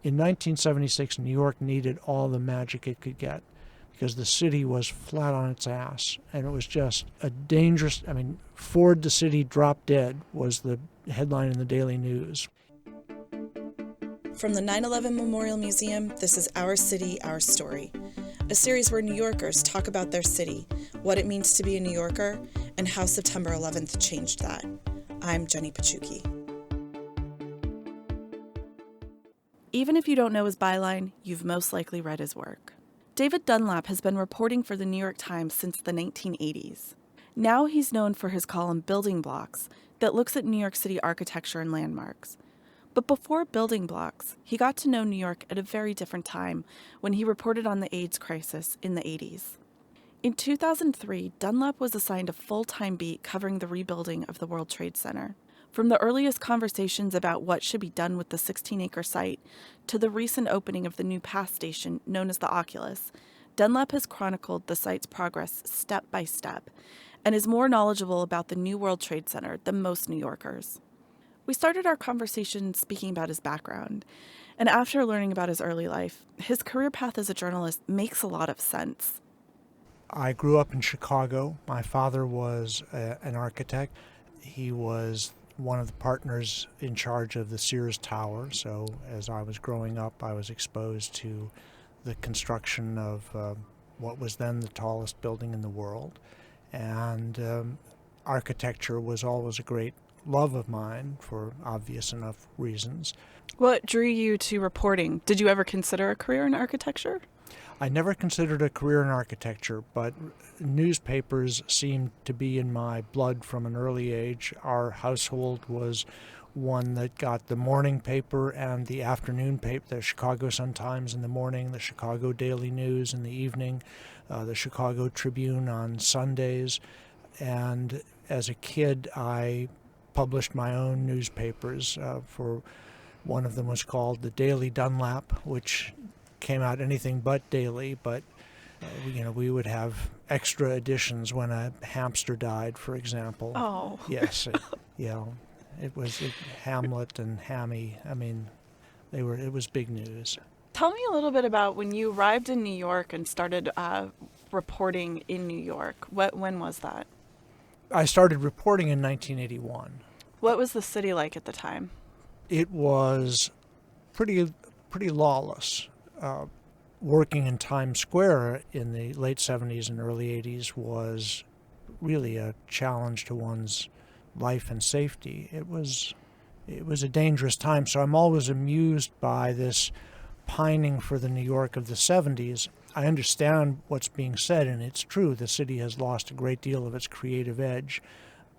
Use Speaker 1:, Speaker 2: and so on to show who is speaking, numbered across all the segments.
Speaker 1: In 1976, New York needed all the magic it could get because the city was flat on its ass, and it was just a dangerous, Ford the City Drop Dead was the headline in the Daily News.
Speaker 2: From the 9/11 Memorial Museum, this is Our City, Our Story, a series where New Yorkers talk about their city, what it means to be a New Yorker, and how September 11th changed that. I'm Jenny Pachuki. Even if you don't know his byline, you've most likely read his work. David Dunlap has been reporting for the New York Times since the 1980s. Now he's known for his column Building Blocks that looks at New York City architecture and landmarks. But before Building Blocks, he got to know New York at a very different time when he reported on the AIDS crisis in the 80s. In 2003, Dunlap was assigned a full-time beat covering the rebuilding of the World Trade Center. From the earliest conversations about what should be done with the 16-acre site to the recent opening of the new PATH station known as the Oculus, Dunlap has chronicled the site's progress step by step and is more knowledgeable about the new World Trade Center than most New Yorkers. We started our conversation speaking about his background, and after learning about his early life, his career path as a journalist makes a lot of sense.
Speaker 1: I grew up in Chicago. My father was an architect. He was one of the partners in charge of the Sears Tower. So as I was growing up, I was exposed to the construction of what was then the tallest building in the world. And architecture was always a great love of mine for obvious enough reasons.
Speaker 2: What drew you to reporting? Did you ever consider a career in architecture?
Speaker 1: I never considered a career in architecture, but newspapers seemed to be in my blood from an early age. Our household was one that got the morning paper and the afternoon paper, the Chicago Sun-Times in the morning, the Chicago Daily News in the evening, the Chicago Tribune on Sundays. And as a kid, I published my own newspapers. For one of them was called the David Dunlap, which came out anything but daily, but we would have extra editions when a hamster died, for example.
Speaker 2: Oh.
Speaker 1: Yes, it was Hamlet and Hammy. It was big news.
Speaker 2: Tell me a little bit about when you arrived in New York and started reporting in New York. When was that?
Speaker 1: I started reporting in 1981.
Speaker 2: What was the city like at the time?
Speaker 1: It was pretty lawless. Working in Times Square in the late 70s and early 80s was really a challenge to one's life and safety. It was a dangerous time, so I'm always amused by this pining for the New York of the 70s. I understand what's being said, and it's true. The city has lost a great deal of its creative edge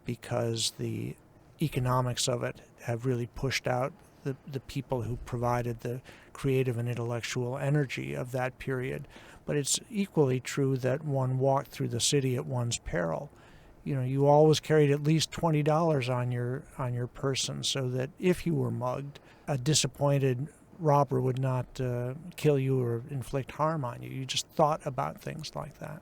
Speaker 1: because the economics of it have really pushed out the people who provided the creative and intellectual energy of that period. But it's equally true that one walked through the city at one's peril. You always carried at least $20 on your person, so that if you were mugged, a disappointed robber would not kill you or inflict harm on you. You just thought about things like that.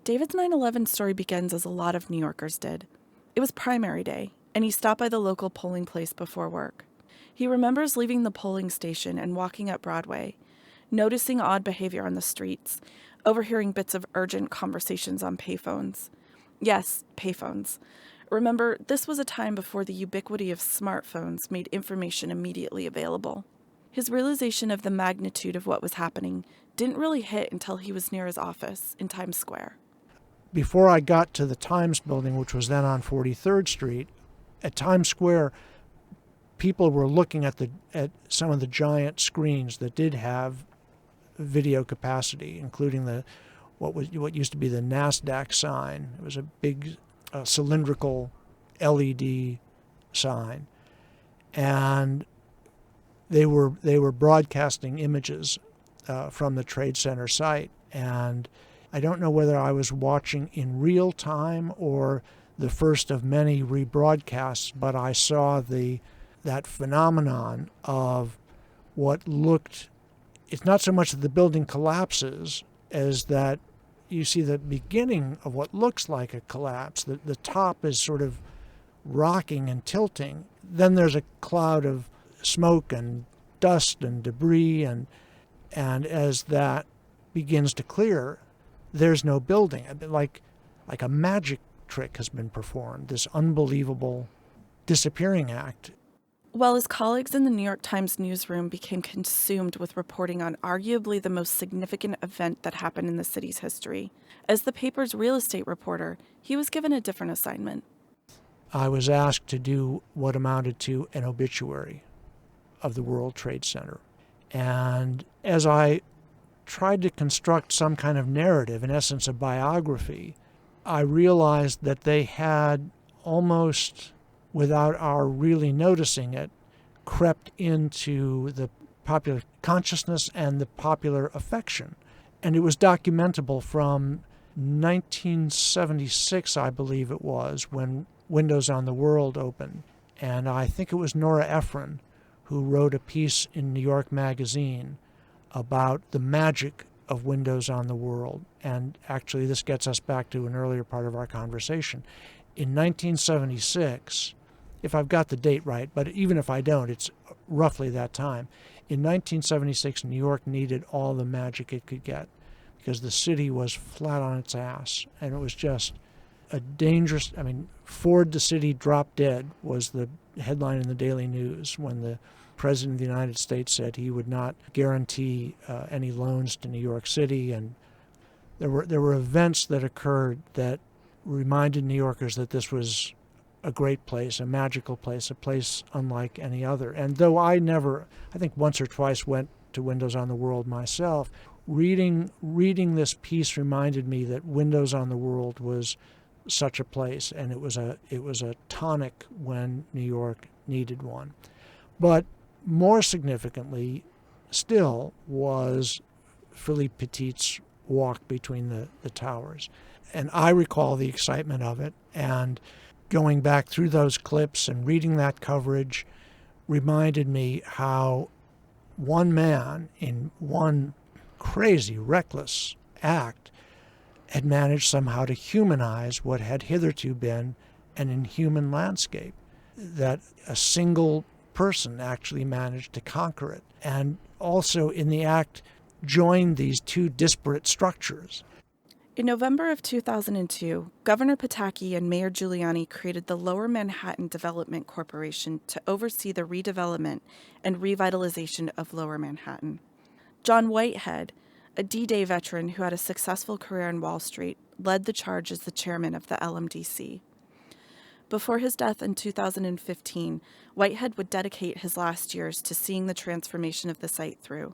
Speaker 2: David's 9/11 story begins as a lot of New Yorkers did. It was primary day, and he stopped by the local polling place before work. He remembers leaving the polling station and walking up Broadway, noticing odd behavior on the streets, overhearing bits of urgent conversations on payphones. Yes, payphones. Remember, this was a time before the ubiquity of smartphones made information immediately available. His realization of the magnitude of what was happening didn't really hit until he was near his office in Times Square.
Speaker 1: Before I got to the Times building, which was then on 43rd Street, at Times Square, people were looking at some of the giant screens that did have video capacity, including what used to be the NASDAQ sign. It was a big cylindrical LED sign, and they were broadcasting images from the Trade Center site. And I don't know whether I was watching in real time or the first of many rebroadcasts, but I saw that phenomenon of what looked, it's not so much that the building collapses as that you see the beginning of what looks like a collapse. The top is sort of rocking and tilting. Then there's a cloud of smoke and dust and debris, and as that begins to clear, there's no building. Like a magic trick has been performed, this unbelievable disappearing act.
Speaker 2: While his colleagues in the New York Times newsroom became consumed with reporting on arguably the most significant event that happened in the city's history, as the paper's real estate reporter, he was given a different assignment.
Speaker 1: I was asked to do what amounted to an obituary of the World Trade Center. And as I tried to construct some kind of narrative, in essence a biography, I realized that they had, almost without our really noticing it, crept into the popular consciousness and the popular affection. And it was documentable from 1976, I believe it was, when Windows on the World opened. And I think it was Nora Ephron who wrote a piece in New York Magazine about the magic of Windows on the World. And actually, this gets us back to an earlier part of our conversation. In 1976, if I've got the date right, but even if I don't, it's roughly that time. In 1976, New York needed all the magic it could get because the city was flat on its ass. And it was just a dangerous, Ford the City Drop Dead was the headline in the Daily News when the President of the United States said he would not guarantee any loans to New York City. And there were events that occurred that reminded New Yorkers that this was a great place, a magical place, a place unlike any other. And though I think once or twice went to Windows on the World myself, reading this piece reminded me that Windows on the World was such a place, and it was a tonic when New York needed one. But more significantly still was Philippe Petit's walk between the towers. And I recall the excitement of it, and going back through those clips and reading that coverage reminded me how one man in one crazy, reckless act had managed somehow to humanize what had hitherto been an inhuman landscape, that a single person actually managed to conquer it, and also in the act joined these two disparate structures.
Speaker 2: In November of 2002, Governor Pataki and Mayor Giuliani created the Lower Manhattan Development Corporation to oversee the redevelopment and revitalization of Lower Manhattan. John Whitehead, a D-Day veteran who had a successful career on Wall Street, led the charge as the chairman of the LMDC. Before his death in 2015, Whitehead would dedicate his last years to seeing the transformation of the site through,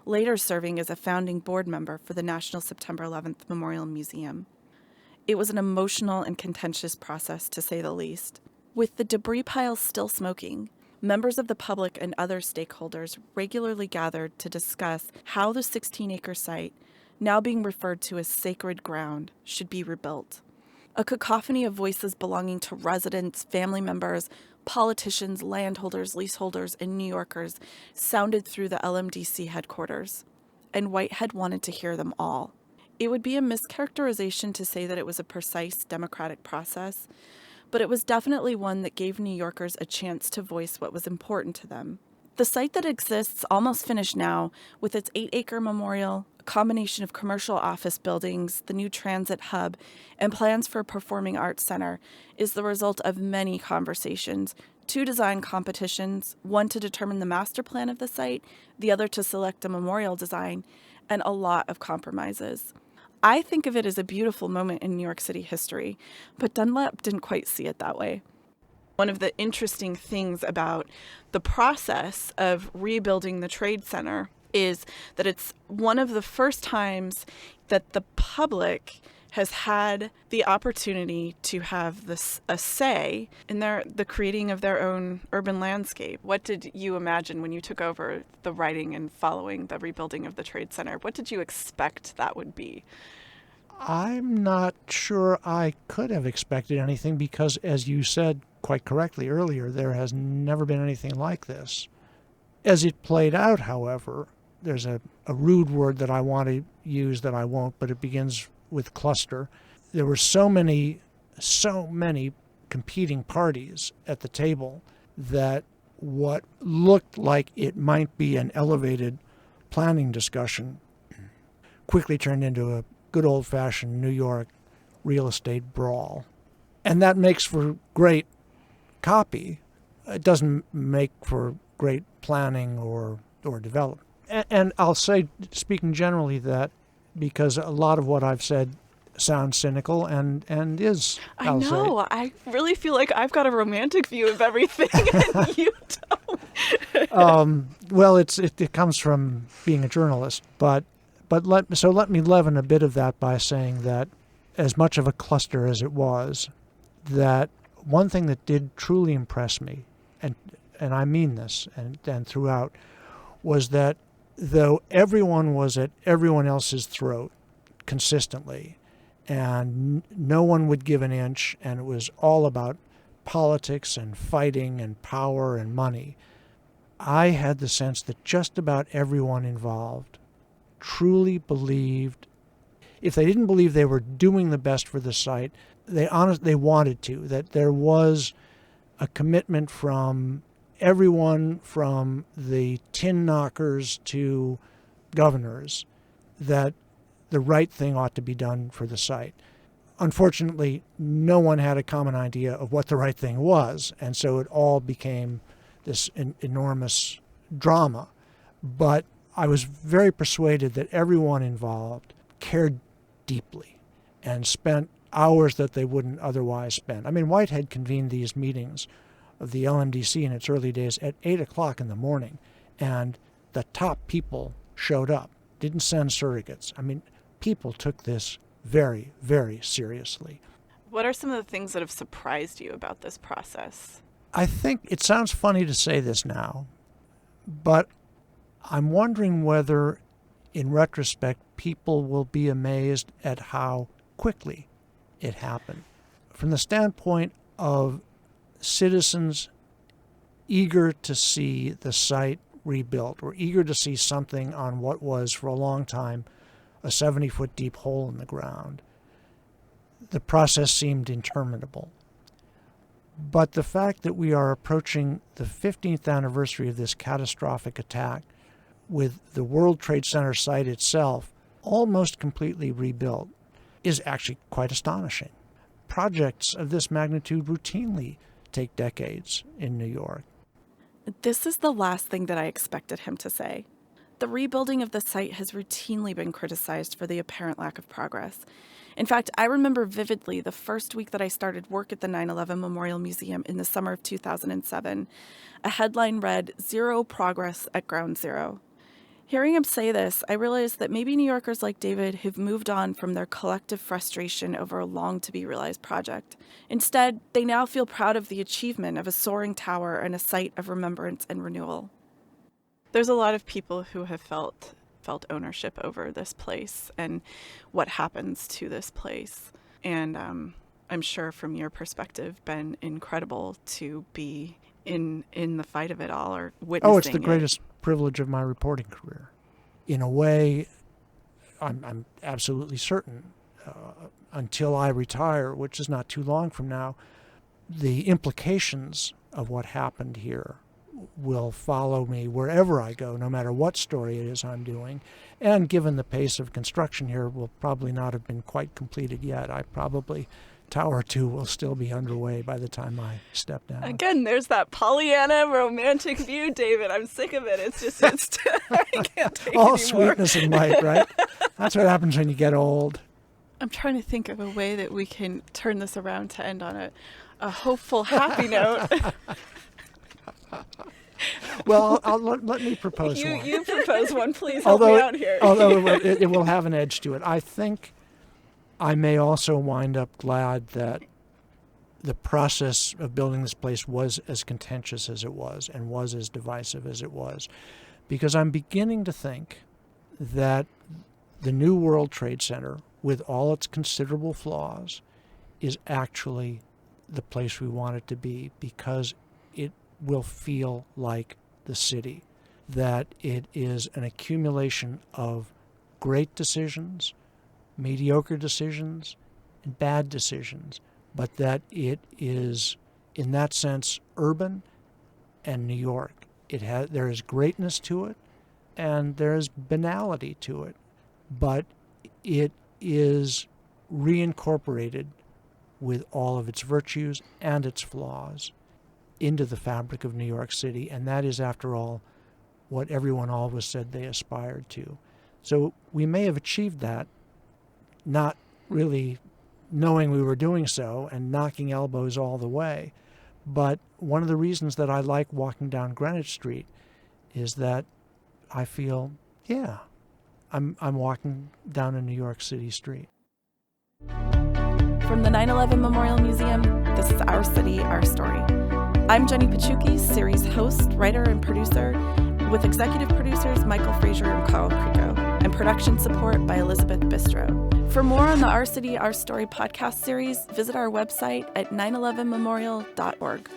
Speaker 2: later serving as a founding board member for the National September 11th Memorial Museum. It was an emotional and contentious process, to say the least. With the debris piles still smoking, members of the public and other stakeholders regularly gathered to discuss how the 16-acre site, now being referred to as sacred ground, should be rebuilt. A cacophony of voices belonging to residents, family members, politicians, landholders, leaseholders, and New Yorkers sounded through the LMDC headquarters, and Whitehead wanted to hear them all. It would be a mischaracterization to say that it was a precise democratic process, but it was definitely one that gave New Yorkers a chance to voice what was important to them. The site that exists, almost finished now, with its 8-acre memorial, a combination of commercial office buildings, the new transit hub, and plans for a performing arts center, is the result of many conversations, 2 design competitions, one to determine the master plan of the site, the other to select a memorial design, and a lot of compromises. I think of it as a beautiful moment in New York City history, but Dunlap didn't quite see it that way. One of the interesting things about the process of rebuilding the Trade Center is that it's one of the first times that the public has had the opportunity to have a say in the creating of their own urban landscape. What did you imagine when you took over the writing and following the rebuilding of the Trade Center? What did you expect that would be?
Speaker 1: I'm not sure I could have expected anything because, as you said quite correctly earlier, there has never been anything like this. As it played out, however, there's a rude word that I want to use that I won't, but it begins with cluster. There were so many competing parties at the table that what looked like it might be an elevated planning discussion quickly turned into a good old-fashioned New York real estate brawl. And that makes for great copy. It doesn't make for great planning or development. And I'll say, speaking generally, that because a lot of what I've said sounds cynical and is.
Speaker 2: I know. I really feel like I've got a romantic view of everything and you don't.
Speaker 1: Well, it comes from being a journalist, but let me leaven a bit of that by saying that as much of a cluster as it was, that one thing that did truly impress me, and I mean this, and throughout, was that though everyone was at everyone else's throat consistently, and no one would give an inch, and it was all about politics and fighting and power and money, I had the sense that just about everyone involved truly believed, if they didn't believe they were doing the best for the site, they wanted to, that there was a commitment from everyone from the tin knockers to governors that the right thing ought to be done for the site. Unfortunately, no one had a common idea of what the right thing was, and so it all became this enormous drama. But I was very persuaded that everyone involved cared deeply and spent hours that they wouldn't otherwise spend. I mean, Whitehead convened these meetings of the LMDC in its early days at 8 o'clock in the morning, and the top people showed up, didn't send surrogates. I mean, people took this very, very seriously.
Speaker 2: What are some of the things that have surprised you about this process?
Speaker 1: I think it sounds funny to say this now, but I'm wondering whether, in retrospect, people will be amazed at how quickly it happened. From the standpoint of citizens eager to see the site rebuilt, or eager to see something on what was, for a long time, a 70-foot deep hole in the ground, the process seemed interminable. But the fact that we are approaching the 15th anniversary of this catastrophic attack, with the World Trade Center site itself almost completely rebuilt, is actually quite astonishing. Projects of this magnitude routinely take decades in New York.
Speaker 2: This is the last thing that I expected him to say. The rebuilding of the site has routinely been criticized for the apparent lack of progress. In fact, I remember vividly the first week that I started work at the 9/11 Memorial Museum in the summer of 2007. A headline read, "Zero Progress at Ground Zero." Hearing him say this, I realized that maybe New Yorkers like David have moved on from their collective frustration over a long-to-be-realized project. Instead, they now feel proud of the achievement of a soaring tower and a site of remembrance and renewal. There's a lot of people who have felt ownership over this place and what happens to this place. And I'm sure from your perspective, been incredible to be in the fight of it all, or witnessing it.
Speaker 1: Oh, it's the greatest privilege of my reporting career. In a way, I'm absolutely certain, until I retire, which is not too long from now, the implications of what happened here will follow me wherever I go, no matter what story it is I'm doing. And given the pace of construction here, will probably not have been quite completed yet. Tower 2 will still be underway by the time I step down.
Speaker 2: Again, there's that Pollyanna romantic view, David. I'm sick of it. I can't take it
Speaker 1: all
Speaker 2: anymore.
Speaker 1: Sweetness and light, right? That's what happens when you get old.
Speaker 2: I'm trying to think of a way that we can turn this around to end on a hopeful, happy note.
Speaker 1: Well, let me propose one.
Speaker 2: You propose one, please. Help me out here.
Speaker 1: Although it will have an edge to it. I think I may also wind up glad that the process of building this place was as contentious as it was and was as divisive as it was, because I'm beginning to think that the new World Trade Center, with all its considerable flaws, is actually the place we want it to be, because it will feel like the city, that it is an accumulation of great decisions, mediocre decisions, and bad decisions, but that it is, in that sense, urban and New York. There is greatness to it, and there is banality to it, but it is reincorporated with all of its virtues and its flaws into the fabric of New York City, and that is, after all, what everyone always said they aspired to. So we may have achieved that, not really knowing we were doing so and knocking elbows all the way. But one of the reasons that I like walking down Greenwich Street is that I feel, yeah, I'm walking down a New York City street.
Speaker 2: From the 9/11 Memorial Museum, this is Our City, Our Story. I'm Jenny Pachuki, series host, writer, and producer, with executive producers Michael Frazier and Carl Crico, and production support by Elizabeth Bistro. For more on the Our City, Our Story podcast series, visit our website at 911memorial.org.